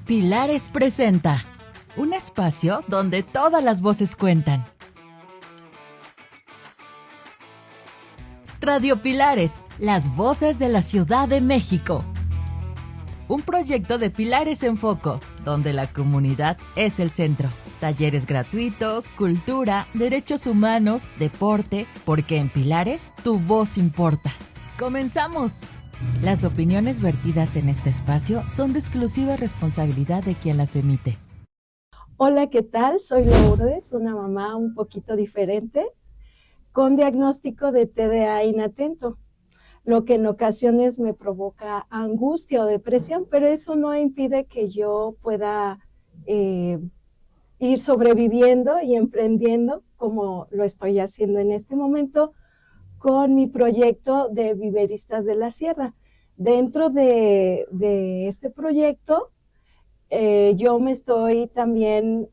Pilares presenta un espacio donde todas las voces cuentan. Radio Pilares, las voces de la Ciudad de México. Un proyecto de Pilares en Foco, donde la comunidad es el centro. Talleres gratuitos, cultura, derechos humanos, deporte, porque en Pilares tu voz importa. ¡Comenzamos! Las opiniones vertidas en este espacio son de exclusiva responsabilidad de quien las emite. Hola, ¿qué tal? Soy Lourdes, una mamá un poquito diferente, con diagnóstico de TDA inatento, lo que en ocasiones me provoca angustia o depresión, pero eso no impide que yo pueda ir sobreviviendo y emprendiendo como lo estoy haciendo en este momento con mi proyecto de Viveristas de la Sierra. Dentro de este proyecto, yo me estoy también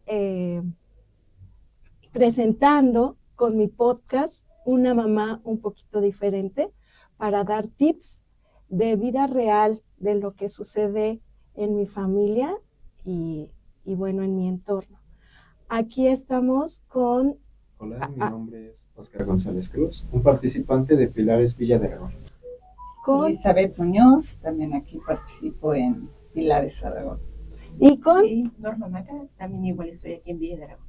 presentando con mi podcast Una Mamá un poquito diferente para dar tips de vida real de lo que sucede en mi familia y bueno, en mi entorno. Aquí estamos con... Hola, mi nombre es Oscar González Cruz, un participante de Pilares Villa de Aragón. Con Elizabeth Muñoz, también aquí participo en Pilares Aragón. Y con Norma Maca, también igual estoy aquí en Villa de Aragón.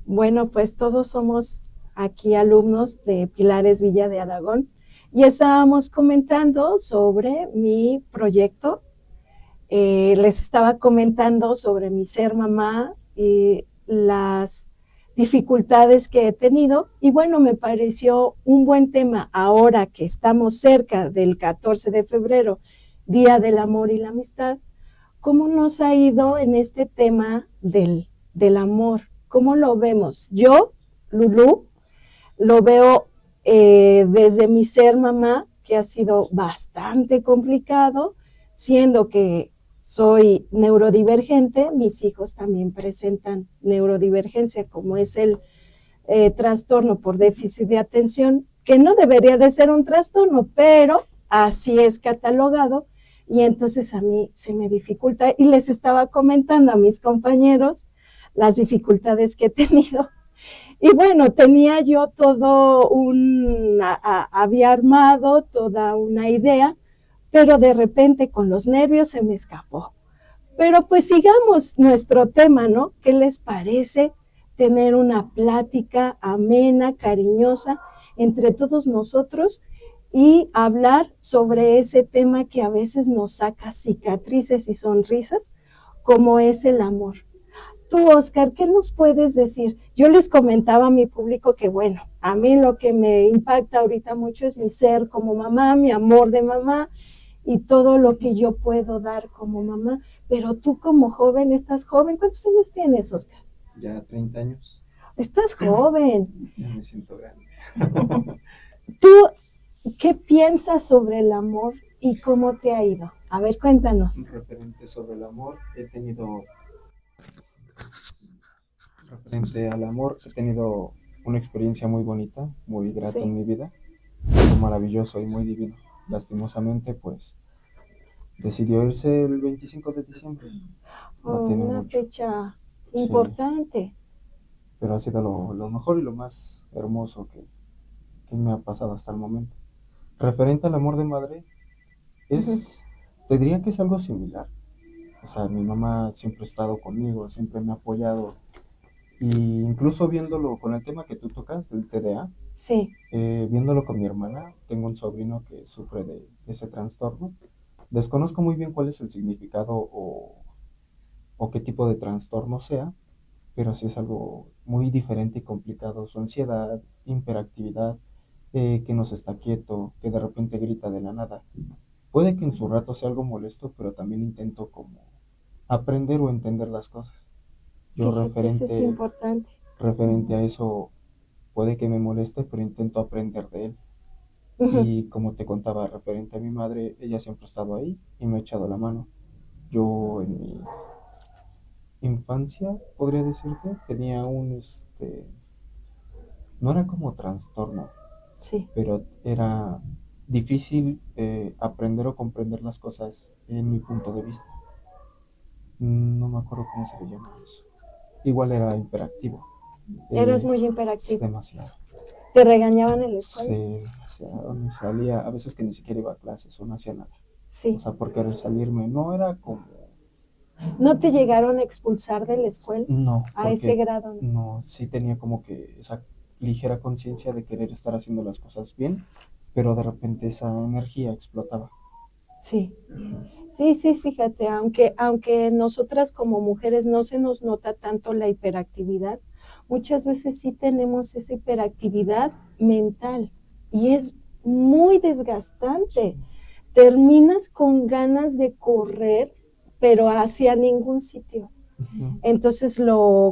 Bueno, pues todos somos aquí alumnos de Pilares Villa de Aragón y estábamos comentando sobre mi proyecto. Les estaba comentando sobre mi ser mamá y las dificultades que he tenido y bueno, me pareció un buen tema ahora que estamos cerca del 14 de febrero, Día del Amor y la Amistad, cómo nos ha ido en este tema del amor. ¿Cómo lo vemos? Yo, Lulú, lo veo desde mi ser mamá, que ha sido bastante complicado, siendo que soy neurodivergente, mis hijos también presentan neurodivergencia, como es el trastorno por déficit de atención, que no debería de ser un trastorno, pero así es catalogado, y entonces a mí se me dificulta, y les estaba comentando a mis compañeros las dificultades que he tenido. Y bueno, tenía yo todo había armado toda una idea, pero de repente con los nervios se me escapó. Pero pues sigamos nuestro tema, ¿no? ¿Qué les parece tener una plática amena, cariñosa entre todos nosotros y hablar sobre ese tema que a veces nos saca cicatrices y sonrisas, como es el amor? Tú, Oscar, ¿qué nos puedes decir? Yo les comentaba a mi público que, bueno, a mí lo que me impacta ahorita mucho es mi ser como mamá, mi amor de mamá y todo lo que yo puedo dar como mamá. Pero tú como joven, estás joven. ¿Cuántos años tienes, Oscar? Ya 30 años. Estás joven. Ya me siento grande. ¿Tú qué piensas sobre el amor y cómo te ha ido? A ver, cuéntanos. Referente sobre el amor, Referente al amor, he tenido una experiencia muy bonita, muy grata en mi vida, muy maravilloso y muy divino. Lastimosamente, pues, decidió irse el 25 de diciembre. No tiene una mucho. fecha importante. Sí, pero ha sido lo mejor y lo más hermoso que me ha pasado hasta el momento. Referente al amor de madre, te diría que es algo similar. O sea, mi mamá siempre ha estado conmigo, siempre me ha apoyado. Y incluso viéndolo con el tema que tú tocas, del TDA, sí. Viéndolo con mi hermana, tengo un sobrino que sufre de ese trastorno. Desconozco muy bien cuál es el significado o qué tipo de trastorno sea, pero sí es algo muy diferente y complicado. Su ansiedad, hiperactividad, que no se está quieto, que de repente grita de la nada. Puede que en su rato sea algo molesto, pero también intento como aprender o entender las cosas. Yo Eso es importante. referente a eso, puede que me moleste, pero intento aprender de él. Y como te contaba, referente a mi madre, ella siempre ha estado ahí y me ha echado la mano. Yo en mi infancia, podría decirte, tenía no era como trastorno, sí, pero era difícil aprender o comprender las cosas en mi punto de vista. No me acuerdo cómo se le llama eso. Igual era hiperactivo. Eras muy Es imperactivo. demasiado. ¿Te regañaban en la escuela? Sí, demasiado. Me salía, a veces que ni siquiera iba a clases o no hacía nada. O Sí. sea, por querer salirme. No era como. ¿No te llegaron a expulsar de la escuela? No, A ese porque grado, ¿no? no, sí tenía como que esa ligera conciencia de querer estar haciendo las cosas bien, pero de repente esa energía explotaba. Sí. Sí, sí, fíjate, aunque nosotras como mujeres no se nos nota tanto la hiperactividad, muchas veces sí tenemos esa hiperactividad mental y es muy desgastante. Sí. Terminas con ganas de correr, pero hacia ningún sitio. Ujú. Entonces,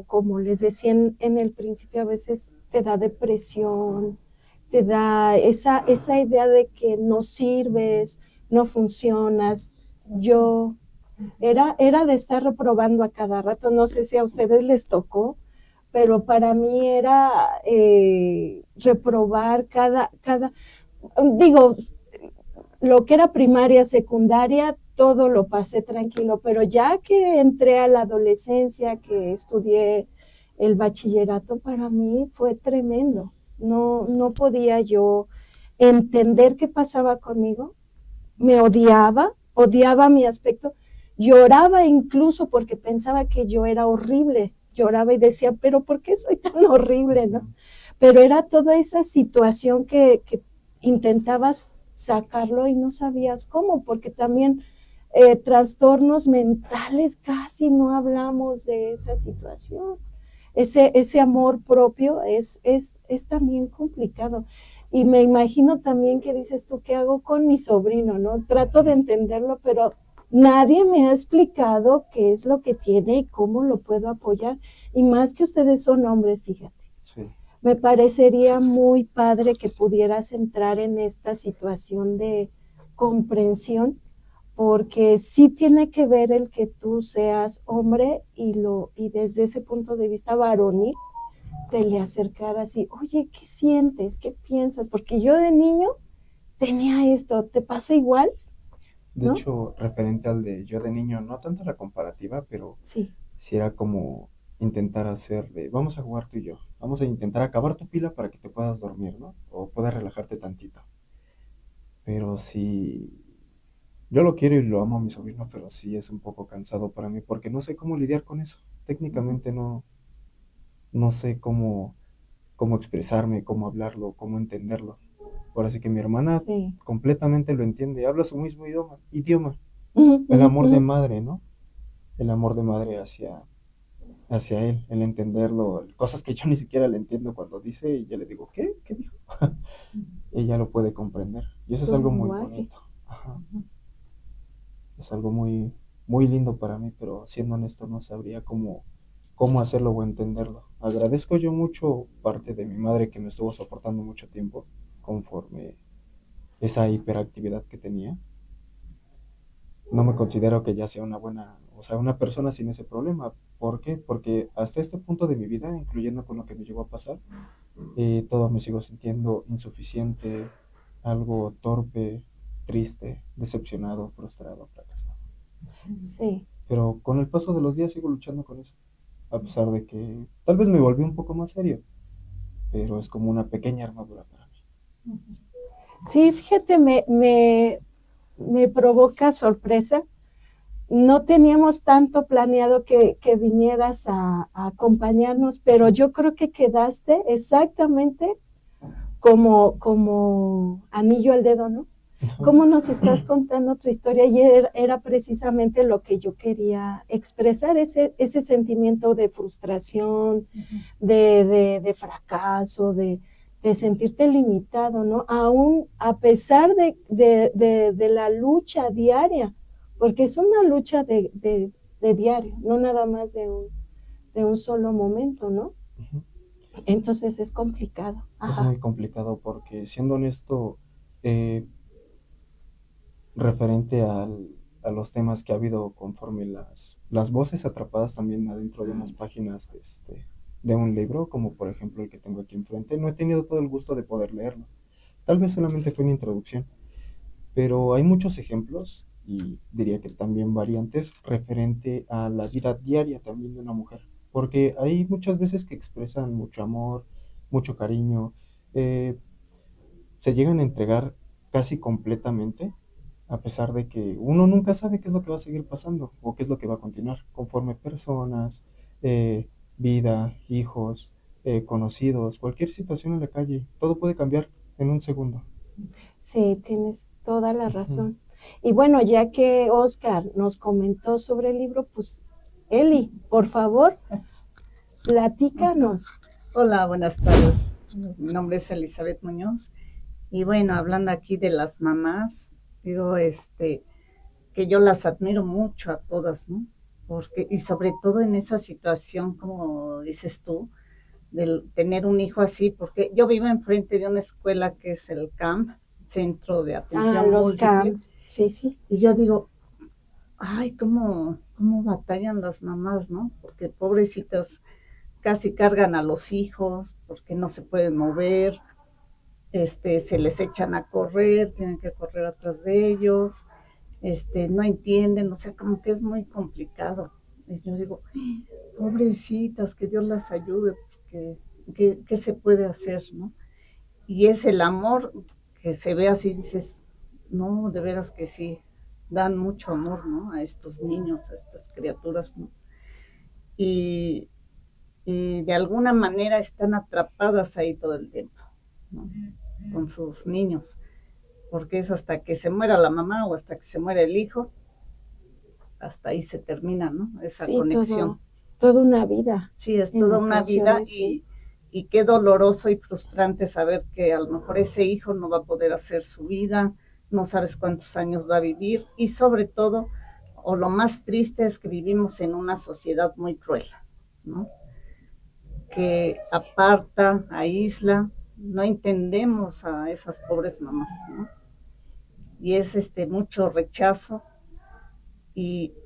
como les decía en el principio, a veces te da depresión, te da esa idea de que no sirves, no funcionas. Yo era de estar reprobando a cada rato, no sé si a ustedes les tocó, pero para mí era reprobar digo, lo que era primaria, secundaria, todo lo pasé tranquilo, pero ya que entré a la adolescencia, que estudié el bachillerato, para mí fue tremendo. No podía yo entender qué pasaba conmigo. Me odiaba mi aspecto. Lloraba incluso porque pensaba que yo era horrible. Lloraba y decía, pero ¿por qué soy tan horrible? ¿No? Pero era toda esa situación que intentabas sacarlo y no sabías cómo, porque también trastornos mentales casi no hablamos de esa situación. Ese amor propio es también complicado. Y me imagino también que dices tú, ¿qué hago con mi sobrino? ¿No? Trato de entenderlo, pero nadie me ha explicado qué es lo que tiene y cómo lo puedo apoyar. Y más que ustedes son hombres, fíjate. Sí. Me parecería muy padre que pudieras entrar en esta situación de comprensión, porque sí tiene que ver el que tú seas hombre y desde ese punto de vista varonil, te le acercaras y, oye, ¿qué sientes? ¿Qué piensas? Porque yo de niño tenía esto, ¿te pasa igual? De ¿No? hecho, referente al de yo de niño, no tanto la comparativa, pero Sí. sí era como intentar hacer de, vamos a jugar tú y yo, vamos a intentar acabar tu pila para que te puedas dormir, ¿no? O puedas relajarte tantito. Pero sí, yo lo quiero y lo amo a mi sobrino, pero sí es un poco cansado para mí porque no sé cómo lidiar con eso. Técnicamente no sé cómo expresarme, cómo hablarlo, cómo entenderlo. Por así que mi hermana Sí. completamente lo entiende, habla su mismo idioma, Uh el -huh, amor uh de -huh. madre, ¿no? El amor de madre hacia él, el entenderlo, cosas que yo ni siquiera le entiendo cuando dice y ya le digo, ¿qué? ¿Qué dijo? Ella lo puede comprender y eso es Tu algo muy lenguaje. bonito. Ajá. Es algo muy lindo para mí, pero siendo honesto no sabría cómo hacerlo o entenderlo. Agradezco yo mucho parte de mi madre que me estuvo soportando mucho tiempo conforme esa hiperactividad que tenía. No me considero que ya sea una buena, o sea, una persona sin ese problema. ¿Por qué? Porque hasta este punto de mi vida, incluyendo con lo que me llegó a pasar, todo me sigo sintiendo insuficiente, algo torpe, triste, decepcionado, frustrado, fracasado. Sí. Pero con el paso de los días sigo luchando con eso, a pesar de que tal vez me volví un poco más serio, pero es como una pequeña armadura para mí. Sí, fíjate, me provoca sorpresa. No teníamos tanto planeado que vinieras a acompañarnos, pero yo creo que quedaste exactamente como anillo al dedo, ¿no? ¿Cómo nos estás contando tu historia? Y era precisamente lo que yo quería expresar, ese sentimiento de frustración, de fracaso, de sentirte limitado, ¿no? Aún a pesar de la lucha diaria, porque es una lucha de diario, no nada más de un solo momento, ¿no? Ujú. Entonces es complicado. Es Ajá. muy complicado porque, siendo honesto, eh, referente a los temas que ha habido conforme las voces atrapadas también adentro de unas páginas de un libro, como por ejemplo el que tengo aquí enfrente, no he tenido todo el gusto de poder leerlo. Tal vez solamente fue una introducción, pero hay muchos ejemplos y diría que también variantes referente a la vida diaria también de una mujer, porque hay muchas veces que expresan mucho amor, mucho cariño, eh, se llegan a entregar casi completamente, a pesar de que uno nunca sabe qué es lo que va a seguir pasando o qué es lo que va a continuar, conforme personas, vida, hijos, conocidos, cualquier situación en la calle, todo puede cambiar en un segundo. Sí, tienes toda la Ujú. razón. Y bueno, ya que Oscar nos comentó sobre el libro, pues Eli, por favor, platícanos. Hola, buenas tardes. Mi nombre es Elizabeth Muñoz. Y bueno, hablando aquí de las mamás, digo, que yo las admiro mucho a todas, ¿no? Porque, y sobre todo en esa situación, como dices tú, del tener un hijo así, porque yo vivo enfrente de una escuela que es el CAMP, Centro de Atención Los Múltiple, camp, sí, sí. y yo digo, ay, cómo batallan las mamás, ¿no? Porque pobrecitas casi cargan a los hijos, porque no se pueden mover, se les echan a correr, tienen que correr atrás de ellos, no entienden, o sea, como que es muy complicado. Y yo digo, pobrecitas, que Dios las ayude, porque ¿qué se puede hacer, no? Y es el amor que se ve así, dices, no, de veras que sí, dan mucho amor, ¿no? A estos niños, a estas criaturas, ¿no? Y, y de alguna manera están atrapadas ahí todo el tiempo, ¿no? Con sus niños, porque es hasta que se muera la mamá o hasta que se muera el hijo, hasta ahí se termina, ¿no? Esa Sí, conexión. toda una vida. Sí, es En toda una vida ocasiones, sí. y qué doloroso y frustrante saber que a lo mejor ese hijo no va a poder hacer su vida, no sabes cuántos años va a vivir y sobre todo, o lo más triste es que vivimos en una sociedad muy cruel, ¿no? Que aparta, aísla, no entendemos a esas pobres mamás, ¿no? Y es mucho rechazo,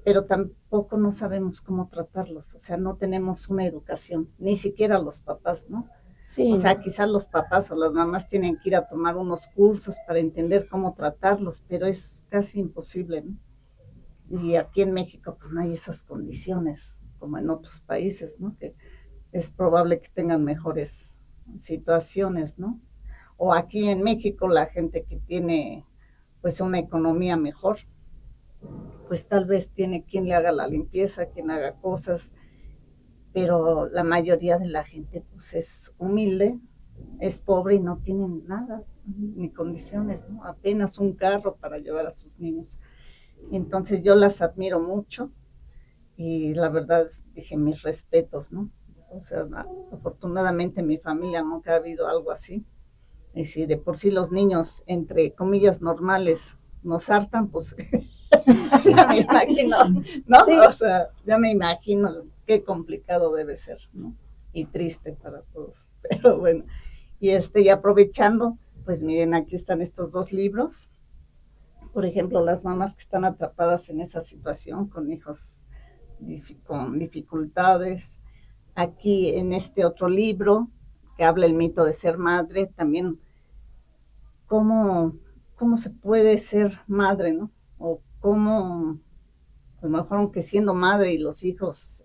pero tampoco no sabemos cómo tratarlos, o sea, no tenemos una educación, ni siquiera los papás, ¿no? Sí, O sea, ¿no? quizás los papás o las mamás tienen que ir a tomar unos cursos para entender cómo tratarlos, pero es casi imposible, ¿no? Y aquí en México pues no hay esas condiciones como en otros países, ¿no? Que es probable que tengan mejores situaciones, ¿no? O aquí en México la gente que tiene pues una economía mejor, pues tal vez tiene quien le haga la limpieza, quien haga cosas, pero la mayoría de la gente pues es humilde, es pobre y no tienen nada, ni condiciones, ¿no? Apenas un carro para llevar a sus niños. Entonces yo las admiro mucho y la verdad dije mis respetos, ¿no? O sea, afortunadamente en mi familia nunca ha habido algo así. Y si de por sí los niños, entre comillas, normales nos hartan, pues ya me imagino, ¿no? Sí. O sea, ya me imagino qué complicado debe ser, ¿no? Y triste para todos. Pero bueno, y aprovechando, pues miren, aquí están estos dos libros. Por ejemplo, las mamás que están atrapadas en esa situación con hijos con dificultades. Aquí en este otro libro que habla el mito de ser madre, también cómo se puede ser madre, ¿no? O cómo, a lo mejor aunque siendo madre y los hijos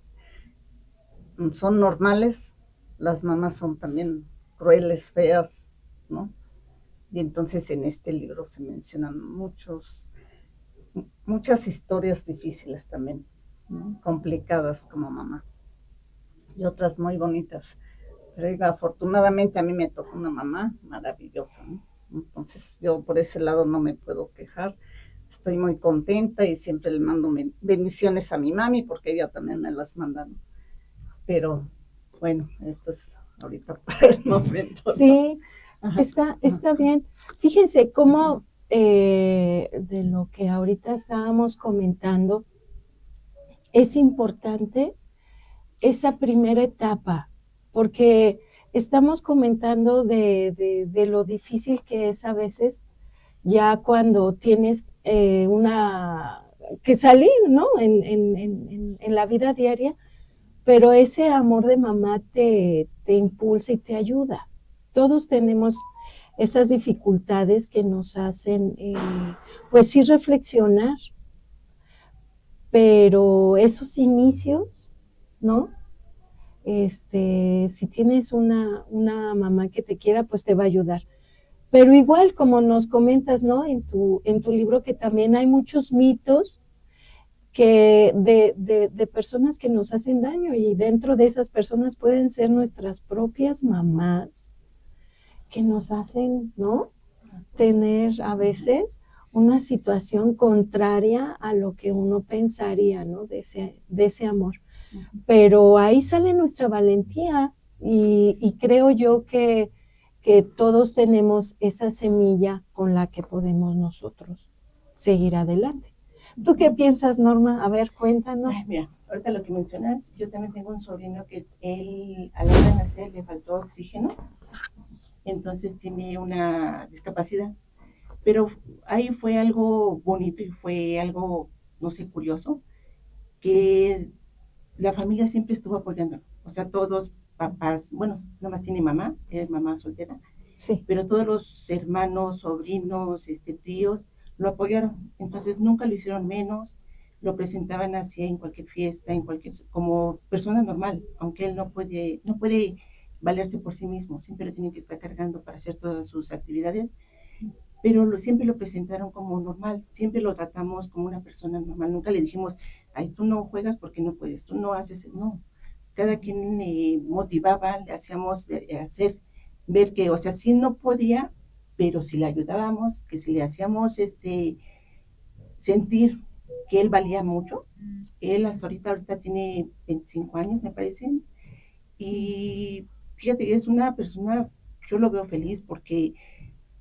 son normales, las mamás son también crueles, feas, ¿no? Y entonces en este libro se mencionan muchas historias difíciles también, ¿no? Complicadas como mamá y otras muy bonitas. Pero afortunadamente a mí me tocó una mamá maravillosa, ¿no? Entonces yo por ese lado no me puedo quejar. Estoy muy contenta y siempre le mando bendiciones a mi mami porque ella también me las manda, ¿no? Pero bueno, esto es ahorita para el momento. Sí, está bien. Fíjense cómo de lo que ahorita estábamos comentando, es importante esa primera etapa, porque estamos comentando de lo difícil que es a veces ya cuando tienes que salir, ¿no? En la vida diaria, pero ese amor de mamá te impulsa y te ayuda. Todos tenemos esas dificultades que nos hacen, pues sí, reflexionar pero esos inicios, ¿no? Si tienes una mamá que te quiera, pues te va a ayudar. Pero igual, como nos comentas, ¿no? En tu libro, que también hay muchos mitos que de personas que nos hacen daño, y dentro de esas personas pueden ser nuestras propias mamás que nos hacen, ¿no? Tener a veces una situación contraria a lo que uno pensaría, ¿no? De ese amor. Pero ahí sale nuestra valentía, y creo yo que todos tenemos esa semilla con la que podemos nosotros seguir adelante. ¿Tú qué piensas, Norma? A ver, cuéntanos. Ay, mira, ahorita lo que mencionas, yo también tengo un sobrino que él a la hora de nacer le faltó oxígeno, entonces tiene una discapacidad. Pero ahí fue algo bonito y fue algo, no sé, curioso, que la familia siempre estuvo apoyando. O sea, todos papás, bueno, nada más tiene mamá, es mamá soltera, Sí. pero todos los hermanos, sobrinos, tíos, lo apoyaron. Entonces nunca lo hicieron menos, lo presentaban así en cualquier fiesta, como persona normal, aunque él no puede valerse por sí mismo, siempre lo tiene que estar cargando para hacer todas sus actividades, pero siempre lo presentaron como normal, siempre lo tratamos como una persona normal, nunca le dijimos, ay, tú no juegas porque no puedes, tú no haces, no. Cada quien le motivaba, le hacíamos hacer, ver que, o sea, sí no podía, pero si le ayudábamos, que si le hacíamos sentir que él valía mucho. Él hasta ahorita tiene 25 años, me parece, y fíjate, es una persona, yo lo veo feliz porque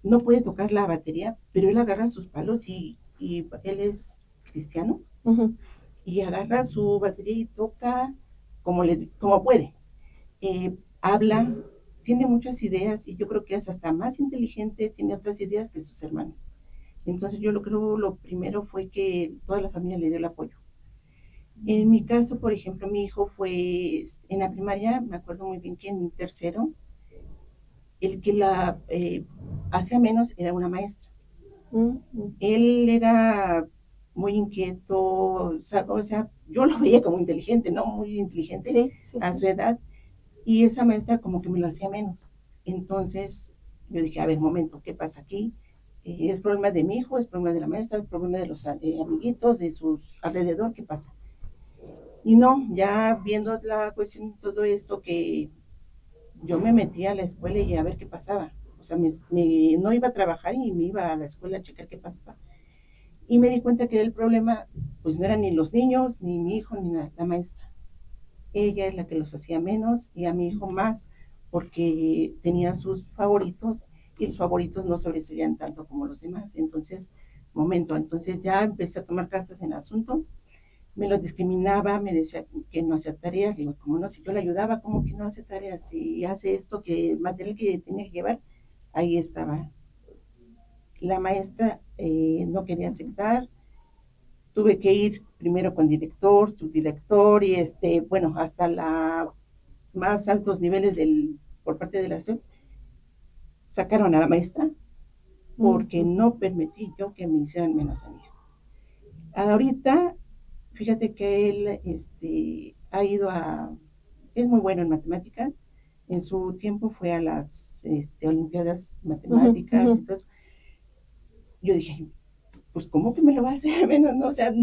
no puede tocar la batería, pero él agarra sus palos y él es cristiano, y agarra su batería y toca como puede. Habla, tiene muchas ideas, y yo creo que es hasta más inteligente, tiene otras ideas que sus hermanos. Entonces yo lo primero fue que toda la familia le dio el apoyo. En mi caso, por ejemplo, mi hijo fue en la primaria, me acuerdo muy bien que en tercero, el que la hacía menos era una maestra. Él era muy inquieto, o sea, yo lo veía como inteligente, ¿no? Muy inteligente a su edad, y esa maestra como que me lo hacía menos. Entonces yo dije, a ver, momento, ¿qué pasa aquí? ¿Es problema de mi hijo? ¿Es problema de la maestra? ¿Es problema de los amiguitos, de sus alrededor? ¿Qué pasa? Y no, ya viendo la cuestión, todo esto, que yo me metí a la escuela y a ver qué pasaba. O sea, no iba a trabajar y me iba a la escuela a checar qué pasaba. Y me di cuenta que el problema, pues no eran ni los niños, ni mi hijo, ni la maestra. Ella es la que los hacía menos, y a mi hijo más, porque tenía sus favoritos, y los favoritos no sobresalían tanto como los demás. Entonces, entonces ya empecé a tomar cartas en el asunto. Me lo discriminaba, me decía que no hacía tareas. Digo, ¿cómo no? Si yo le ayudaba, ¿cómo que no hace tareas? Si hace esto, que el material que tenía que llevar, ahí estaba. La maestra no quería aceptar. Tuve que ir primero con director, subdirector, y bueno, hasta la más altos niveles por parte de la SEP. Sacaron a la maestra porque no permití yo que me hicieran menos a mí. Ahorita, fíjate que él ha ido es muy bueno en matemáticas. En su tiempo fue a las Olimpiadas Matemáticas y todo eso. Yo dije, pues, ¿cómo que me lo va a hacer menos? ¿No? O sea,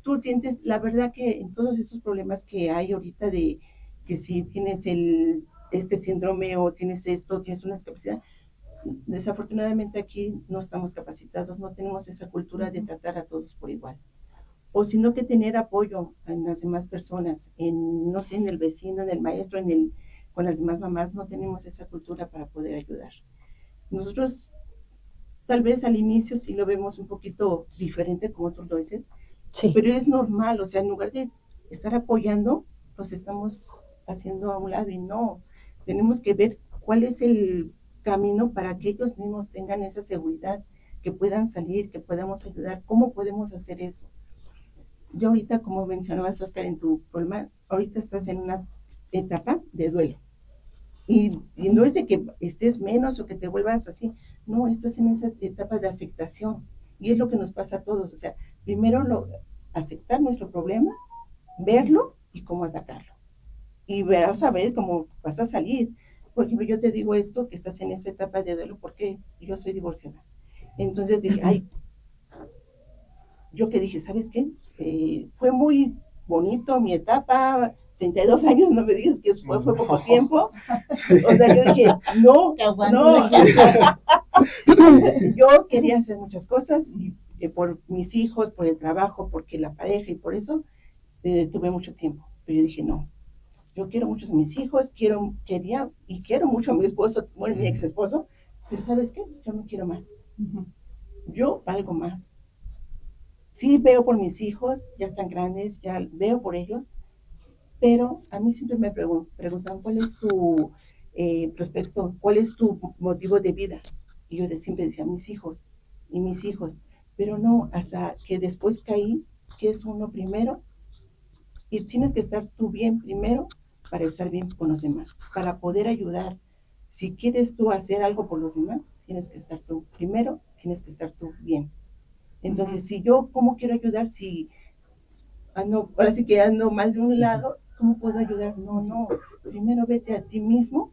tú sientes, la verdad, que en todos esos problemas que hay ahorita, de que si tienes este síndrome, o tienes esto, tienes una discapacidad, desafortunadamente aquí no estamos capacitados, no tenemos esa cultura de tratar a todos por igual. O sino que tener apoyo en las demás personas, no sé, en el vecino, en el maestro, con las demás mamás, no tenemos esa cultura para poder ayudar. Nosotros tal vez al inicio sí lo vemos un poquito diferente, como tú lo dices, sí, pero es normal. O sea, en lugar de estar apoyando, los estamos haciendo a un lado, y no, tenemos que ver cuál es el camino para que ellos mismos tengan esa seguridad, que puedan salir, que podamos ayudar. ¿Cómo podemos hacer eso? Yo ahorita, como mencionabas, Oscar, en tu problema, ahorita estás en una etapa de duelo. Y no es de que estés menos o que te vuelvas así, no, estás en esa etapa de aceptación, y es lo que nos pasa a todos. O sea, primero aceptar nuestro problema, verlo y cómo atacarlo. Y verás a ver cómo vas a salir. Por ejemplo, yo te digo esto, que estás en esa etapa de duelo, porque yo soy divorciada. Entonces dije, ay, yo que dije, ¿sabes qué? Fue muy bonito mi etapa, 32 años, no me digas que fue poco tiempo. O sea, yo dije, no, yo quería hacer muchas cosas, y por mis hijos, por el trabajo, porque la pareja, y por eso tuve mucho tiempo. Pero yo dije, no, yo quiero mucho a mis hijos, quería y quiero mucho a mi esposo, bueno, mi ex esposo, pero ¿sabes qué? Yo no quiero más. Yo valgo más. Sí veo por mis hijos, ya están grandes, ya veo por ellos, pero a mí siempre me preguntan cuál es tu prospecto, cuál es tu motivo de vida. Y yo siempre decía, mis hijos y mis hijos, pero no, hasta que después caí, que es uno primero, y tienes que estar tú bien primero para estar bien con los demás, para poder ayudar. Si quieres tú hacer algo por los demás, tienes que estar tú primero, tienes que estar tú bien. Entonces, si yo, ¿cómo quiero ayudar si ando, ahora sí que ando mal de un lado? ¿Cómo puedo ayudar? No, no. Primero vete a ti mismo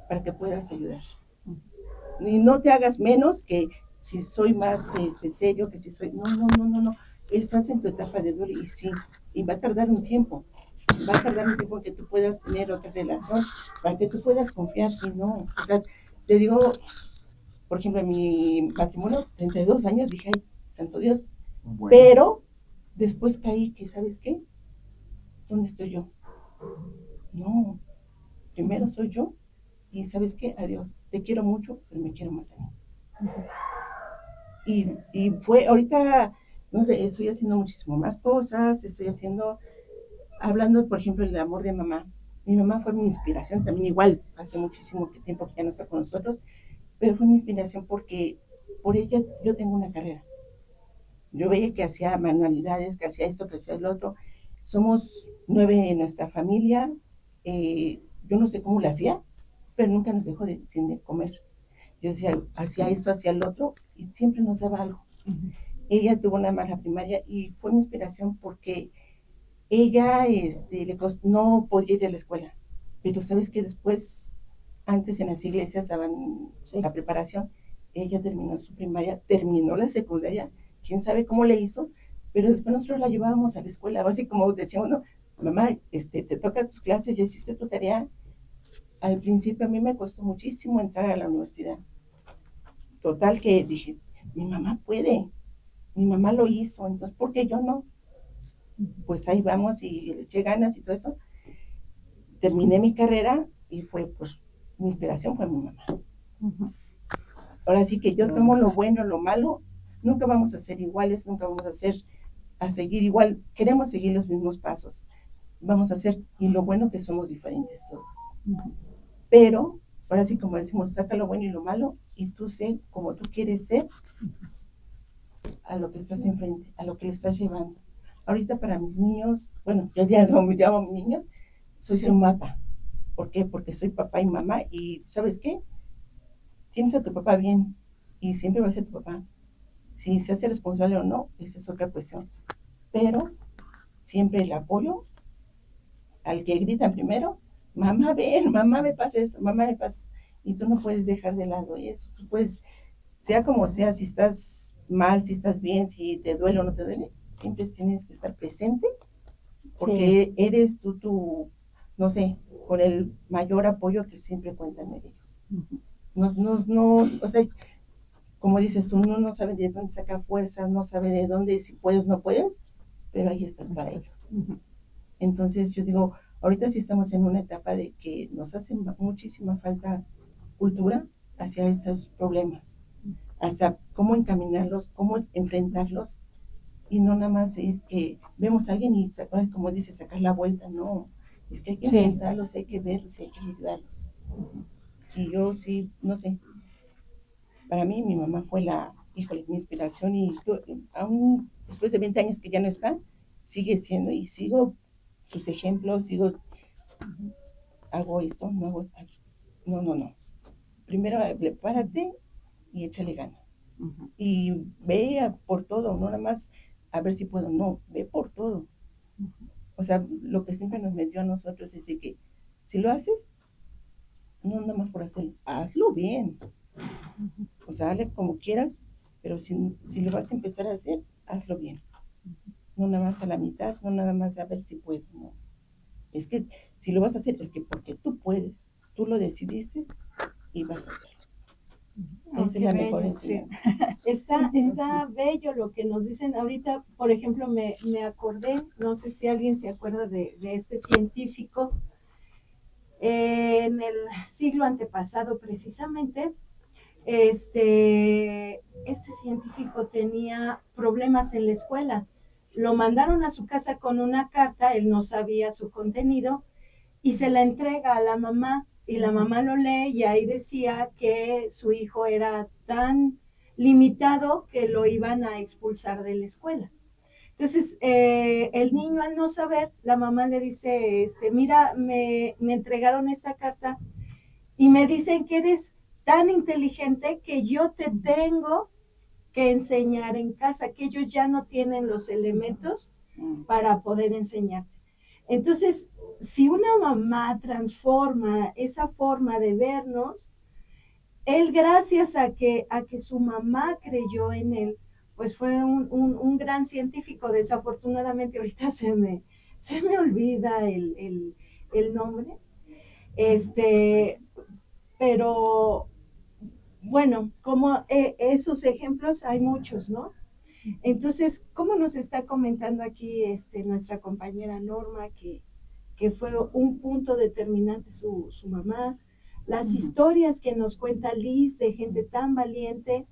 para que puedas ayudar. Y no te hagas menos que si soy más serio, que si soy... No, no, no, no, no. Estás en tu etapa de duelo y sí, y va a tardar un tiempo. Va a tardar un tiempo que tú puedas tener otra relación, para que tú puedas confiar y no. O sea, te digo, por ejemplo, en mi matrimonio, 32 años, dije, ay, santo Dios, bueno. Pero después caí que, ¿sabes qué? ¿Dónde estoy yo? No, primero soy yo y ¿sabes qué? Adiós, te quiero mucho, pero me quiero más a mí. Y fue, ahorita, no sé, estoy haciendo muchísimo más cosas, estoy haciendo, hablando, por ejemplo, del amor de mamá. Mi mamá fue mi inspiración también, igual, hace muchísimo tiempo que ya no está con nosotros, pero fue mi inspiración porque por ella yo tengo una carrera. Yo veía que hacía manualidades, que hacía esto, que hacía lo otro. Somos 9 en nuestra familia. Yo no sé cómo lo hacía, pero nunca nos dejó sin de comer. Yo decía, hacía esto, hacía lo otro, y siempre nos daba algo. Ella tuvo una mala primaria y fue mi inspiración porque ella no podía ir a la escuela. Pero sabes que después, antes en las iglesias daban la preparación, ella terminó su primaria, terminó la secundaria, quién sabe cómo le hizo, pero después nosotros la llevábamos a la escuela, así como decía uno, mamá, te toca tus clases, ya hiciste tu tarea. Al principio a mí me costó muchísimo entrar a la universidad. Total que dije, mi mamá puede, mi mamá lo hizo, entonces, ¿por qué yo no? Pues ahí vamos y le eché ganas y todo eso. Terminé mi carrera y fue, pues, mi inspiración fue mi mamá. Ahora sí que yo tomo lo bueno, lo malo, nunca vamos a ser iguales, nunca vamos a seguir igual, queremos seguir los mismos pasos, vamos a hacer, y lo bueno que somos diferentes todos. Pero, ahora sí como decimos, saca lo bueno y lo malo, y tú sé como tú quieres ser a lo que estás enfrente, a lo que le estás llevando. Ahorita para mis niños, bueno, yo ya no me llamo niños, soy su mapa. ¿Por qué? Porque soy papá y mamá, y ¿sabes qué? Tienes a tu papá bien, y siempre va a ser tu papá. Si se hace responsable o no, esa es otra cuestión. Pero siempre el apoyo al que gritan primero, mamá, ven, mamá, me pasa esto, mamá, me pasa. Y tú no puedes dejar de lado eso. Tú puedes, sea como sea, si estás mal, si estás bien, si te duele o no te duele, siempre tienes que estar presente, porque eres tú, no sé, con el mayor apoyo que siempre cuentan ellos. No, o sea, como dices tú, uno no sabe de dónde saca fuerzas, no sabe de dónde, si puedes o no puedes, pero ahí estás para ellos. Entonces yo digo, ahorita sí estamos en una etapa de que nos hace muchísima falta cultura hacia esos problemas, hasta cómo encaminarlos, cómo enfrentarlos, y no nada más que vemos a alguien y sacar, como dice, sacar la vuelta, no, es que hay que enfrentarlos, hay que verlos, hay que ayudarlos. Y yo sí, no sé, para mí mi mamá fue mi inspiración, y aún después de 20 años que ya no está, sigue siendo, y sigo sus ejemplos, hago esto, no hago esto, no. Primero prepárate y échale ganas. Y ve por todo, no nada más a ver si puedo. No, ve por todo. O sea, lo que siempre nos metió a nosotros es de que si lo haces, no nada más por hacerlo, hazlo bien. O sea, hazle como quieras, pero si lo vas a empezar a hacer, hazlo bien. No nada más a la mitad, no nada más a ver si puedo, no. Es que si lo vas a hacer, es que porque tú puedes, tú lo decidiste y vas a hacerlo. Oh, Esa es qué la bello, mejor sí. enseñanza. Está bello lo que nos dicen. Ahorita, por ejemplo, me acordé, no sé si alguien se acuerda de este científico, en el siglo antepasado precisamente, este científico tenía problemas en la escuela. Lo mandaron a su casa con una carta, él no sabía su contenido, y se la entrega a la mamá, y la mamá lo lee y ahí decía que su hijo era tan limitado que lo iban a expulsar de la escuela. Entonces, el niño al no saber, la mamá le dice, mira, me entregaron esta carta y me dicen que eres tan inteligente que yo te tengo que enseñar en casa, que ellos ya no tienen los elementos para poder enseñarte. Entonces, si una mamá transforma esa forma de vernos, él gracias a que su mamá creyó en él, pues fue un gran científico. Desafortunadamente ahorita se me olvida el nombre, pero bueno, como esos ejemplos hay muchos, ¿no? Entonces, ¿cómo nos está comentando aquí nuestra compañera Norma que fue un punto determinante su mamá? Las historias que nos cuenta Liz de gente tan valiente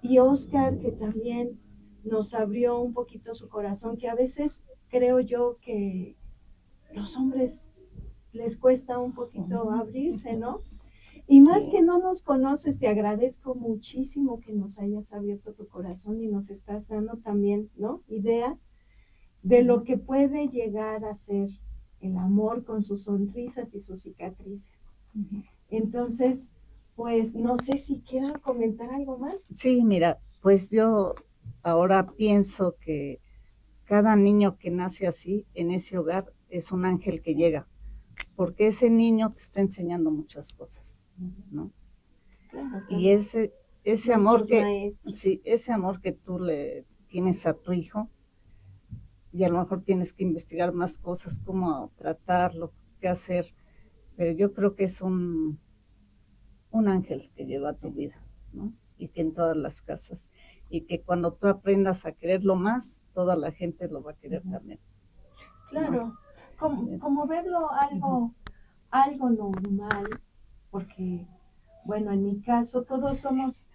y Oscar que también nos abrió un poquito su corazón, que a veces creo yo que los hombres les cuesta un poquito abrirse, ¿no? Y más que no nos conoces, te agradezco muchísimo que nos hayas abierto tu corazón y nos estás dando también, ¿no? Idea de lo que puede llegar a ser el amor con sus sonrisas y sus cicatrices. Entonces, pues no sé si quieran comentar algo más. Sí, mira, pues yo ahora pienso que cada niño que nace así, en ese hogar, es un ángel que llega, porque ese niño te está enseñando muchas cosas, ¿no? Claro, Y ese amor maestros. sí, ese amor que tú le tienes a tu hijo, y a lo mejor tienes que investigar más cosas, cómo tratarlo, qué hacer, pero yo creo que es un ángel que llegó a tu vida, ¿no? Y que en todas las casas, y que cuando tú aprendas a quererlo más, toda la gente lo va a querer también. Claro, como verlo algo normal, porque, bueno, en mi caso todos somos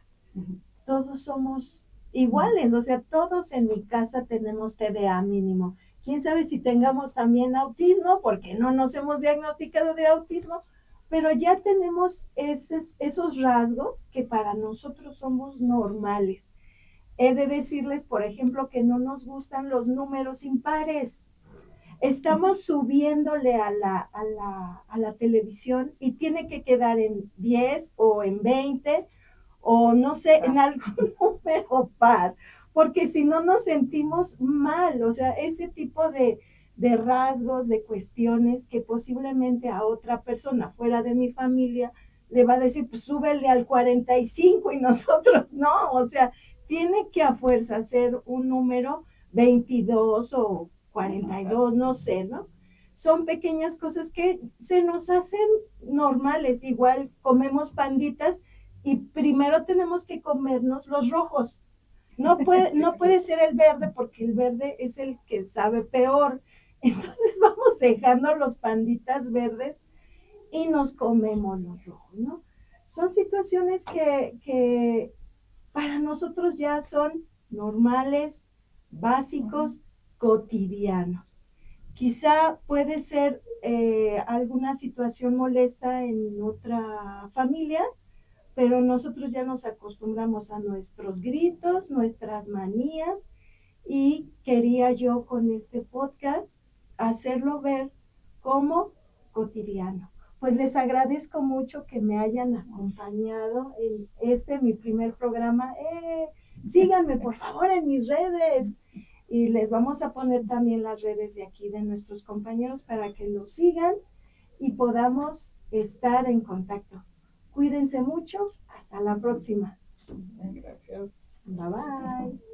iguales, o sea, todos en mi casa tenemos TDA mínimo. Quién sabe si tengamos también autismo, porque no nos hemos diagnosticado de autismo, pero ya tenemos esos rasgos que para nosotros somos normales. He de decirles, por ejemplo, que no nos gustan los números impares. Estamos subiéndole a la televisión y tiene que quedar en 10 o en 20 o no sé, en algún número par, porque si no nos sentimos mal, o sea, ese tipo de rasgos, de cuestiones que posiblemente a otra persona fuera de mi familia le va a decir, pues súbele al 45 y nosotros no, o sea, tiene que a fuerza ser un número 22 o 42, no sé, ¿no? Son pequeñas cosas que se nos hacen normales, igual comemos panditas y primero tenemos que comernos los rojos. No puede ser el verde porque el verde es el que sabe peor. Entonces vamos dejando los panditas verdes y nos comemos los rojos, ¿no? Son situaciones que para nosotros ya son normales, básicos, cotidianos. Quizá puede ser alguna situación molesta en otra familia, pero nosotros ya nos acostumbramos a nuestros gritos, nuestras manías, y quería yo con este podcast hacerlo ver como cotidiano. Pues les agradezco mucho que me hayan acompañado en mi primer programa. Síganme por favor en mis redes. Y les vamos a poner también las redes de aquí de nuestros compañeros para que los sigan y podamos estar en contacto. Cuídense mucho. Hasta la próxima. Gracias. Bye bye.